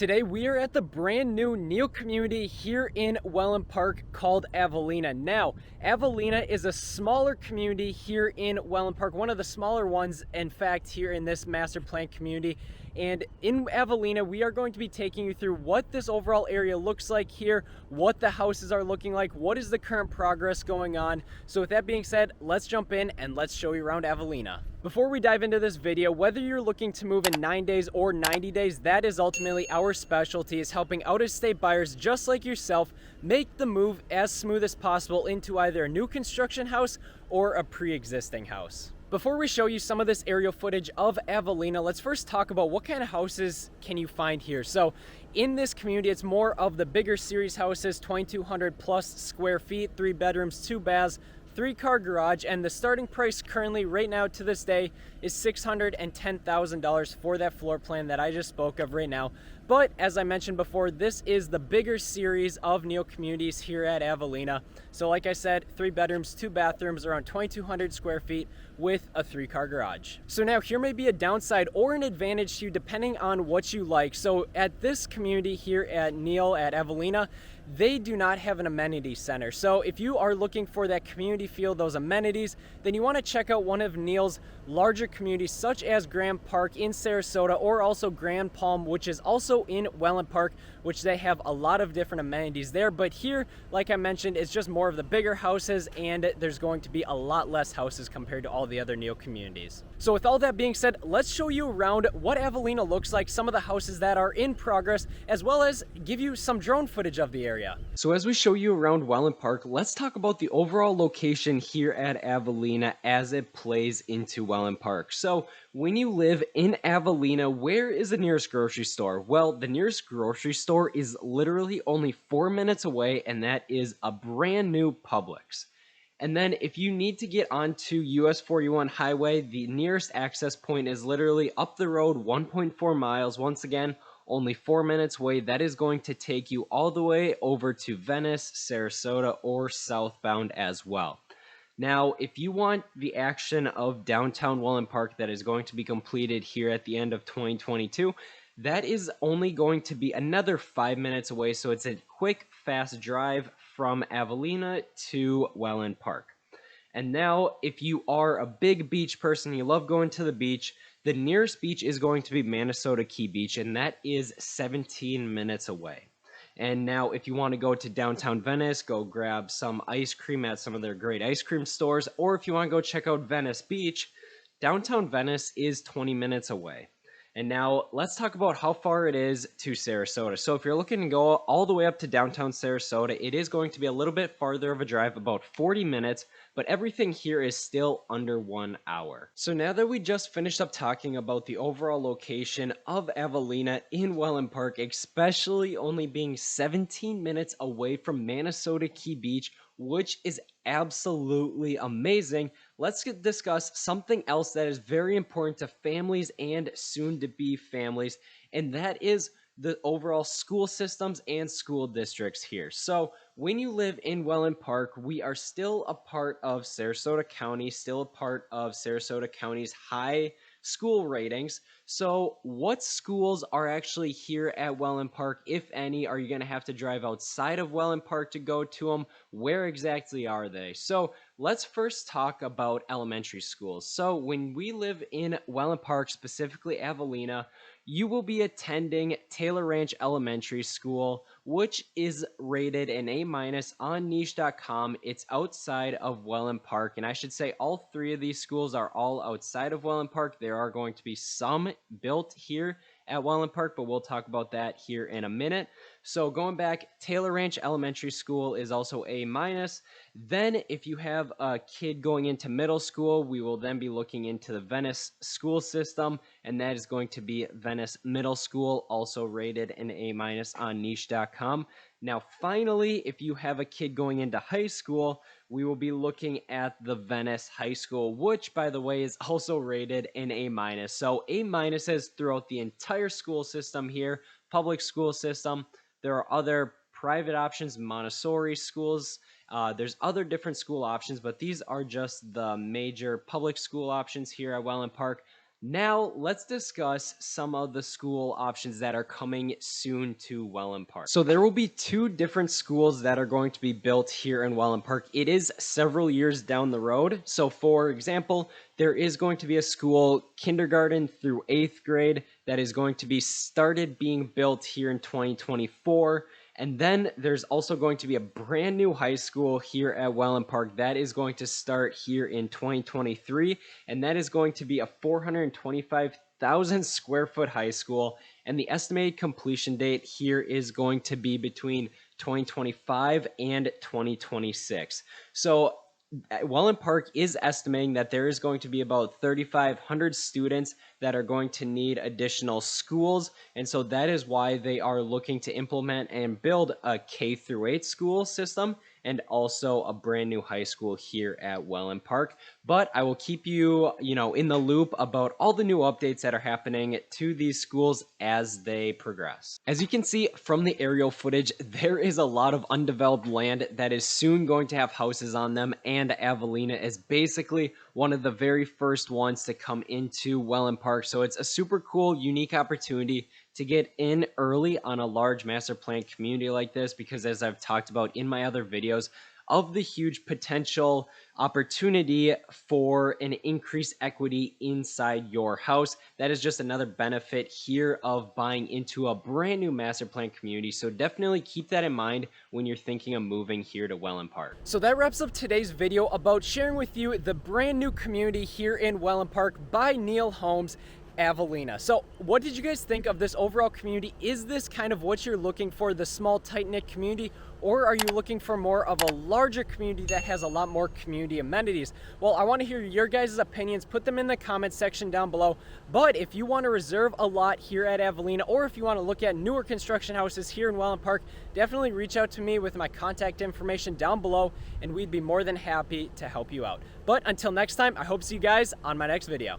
Today we are at the brand new Neal community here in Wellen Park called Avelina. Now, Avelina is a smaller community here in Wellen Park, one of the smaller ones, in fact, here in this master plan community. And in Avelina, we are going to be taking you through what this overall area looks like here, what the houses are looking like, what is the current progress going on. So with that being said, let's jump in and let's show you around Avelina. Before we dive into this video, whether you're looking to move in 9 days or 90 days, that is ultimately our specialty, is helping out-of-state buyers just like yourself make the move as smooth as possible into either a new construction house or a pre-existing house. Before we show you some of this aerial footage of Avelina, let's first talk about what kind of houses can you find here. So in this community, it's more of the bigger series houses, 2,200 plus square feet, 3 bedrooms, 2 baths, 3-car garage, and the starting price currently right now to this day is $610,000 for that floor plan that I just spoke of right now. But as I mentioned before, this is the bigger series of Neal communities here at Avelina. So like I said, 3 bedrooms, 2 bathrooms, around 2,200 square feet with a 3-car garage. So now here may be a downside or an advantage to you depending on what you like. So at this community here at Neal at Avelina, they do not have an amenity center. So if you are looking for that community feel, those amenities, then you want to check out one of Neal's larger communities such as Grand Park in Sarasota, or also Grand Palm, which is also in Wellen Park, which they have a lot of different amenities there. But here, like I mentioned, it's just more of the bigger houses, and there's going to be a lot less houses compared to all the other Neal communities. So with all that being said, let's show you around what Avelina looks like, some of the houses that are in progress, as well as give you some drone footage of the area. So as we show you around Wellen Park, let's talk about the overall location here at Avelina as it plays into Wellen Park. So when you live in Avelina, where is the nearest grocery store? Well, the nearest grocery store is literally only 4 minutes away, and that is a brand new Publix. And then if you need to get onto US 41 highway, the nearest access point is literally up the road 1.4 miles. Once again, only 4 minutes away. That is going to take you all the way over to Venice, Sarasota, or southbound as well. Now, if you want the action of Downtown Wellen Park that is going to be completed here at the end of 2022, that is only going to be another 5 minutes away. So it's a quick, fast drive from Avelina to Wellen Park. And now, if you are a big beach person, you love going to the beach, the nearest beach is going to be Minnesota Key Beach, and that is 17 minutes away. And now, if you want to go to downtown Venice, go grab some ice cream at some of their great ice cream stores, or if you want to go check out Venice Beach, downtown Venice is 20 minutes away. And now let's talk about how far it is to Sarasota. So if you're looking to go all the way up to downtown Sarasota, it is going to be a little bit farther of a drive, about 40 minutes, but everything here is still under 1 hour. So now that we just finished up talking about the overall location of Avelina in Wellen Park, especially only being 17 minutes away from Minnesota Key Beach, which is absolutely amazing, let's discuss something else that is very important to families and soon-to-be families, and that is the overall school systems and school districts here. So when you live in Wellen Park, we are still a part of Sarasota County, still a part of Sarasota County's high school ratings. So what schools are actually here at Wellen Park, if any? Are you going to have to drive outside of Wellen Park to go to them? Where exactly are they? So let's first talk about elementary schools. So when we live in Wellen Park, specifically Avelina, you will be attending Taylor Ranch Elementary School, which is rated an A- on niche.com. It's outside of Wellen Park, and I should say all 3 of these schools are all outside of Wellen Park. There are going to be some built here at Wellen Park, but we'll talk about that here in a minute. So going back, Taylor Ranch Elementary School is also A-. Then if you have a kid going into middle school, we will then be looking into the Venice school system, and that is going to be Venice Middle School, also rated an A- on niche.com. Now finally, if you have a kid going into high school, we will be looking at the Venice High School, which, by the way, is also rated an A-. So A-is throughout the entire school system here, public school system. There are other private options, Montessori schools. There's other different school options, but these are just the major public school options here at Wellen Park. Now, let's discuss some of the school options that are coming soon to Wellen Park. So, there will be two different schools that are going to be built here in Wellen Park. It is several years down the road. So, for example, there is going to be a school, kindergarten through 8th grade, that is going to be started being built here in 2024. And then there's also going to be a brand new high school here at Wellen Park that is going to start here in 2023. And that is going to be a 425,000 square foot high school. And the estimated completion date here is going to be between 2025 and 2026. So Wellen Park is estimating that there is going to be about 3,500 students that are going to need additional schools. And so that is why they are looking to implement and build a K through 8 school system and also a brand new high school here at Wellen Park. But I will keep you, in the loop about all the new updates that are happening to these schools as they progress. As you can see from the aerial footage, there is a lot of undeveloped land that is soon going to have houses on them, and Avelina is basically one of the very first ones to come into Wellen Park. So it's a super cool, unique opportunity to get in early on a large master plan community like this, because as I've talked about in my other videos, of the huge potential opportunity for an increased equity inside your house. That is just another benefit here of buying into a brand new master plan community. So definitely keep that in mind when you're thinking of moving here to Wellen Park. So that wraps up today's video about sharing with you the brand new community here in Wellen Park by Neal Homes, Avelina. So what did you guys think of this overall community? Is this kind of what you're looking for, the small tight-knit community, or are you looking for more of a larger community that has a lot more community amenities? Well, I want to hear your guys' opinions. Put them in the comment section down below. But if you want to reserve a lot here at Avelina, or if you want to look at newer construction houses here in Wellen Park, definitely reach out to me with my contact information down below, and we'd be more than happy to help you out. But until next time, I hope to see you guys on my next video.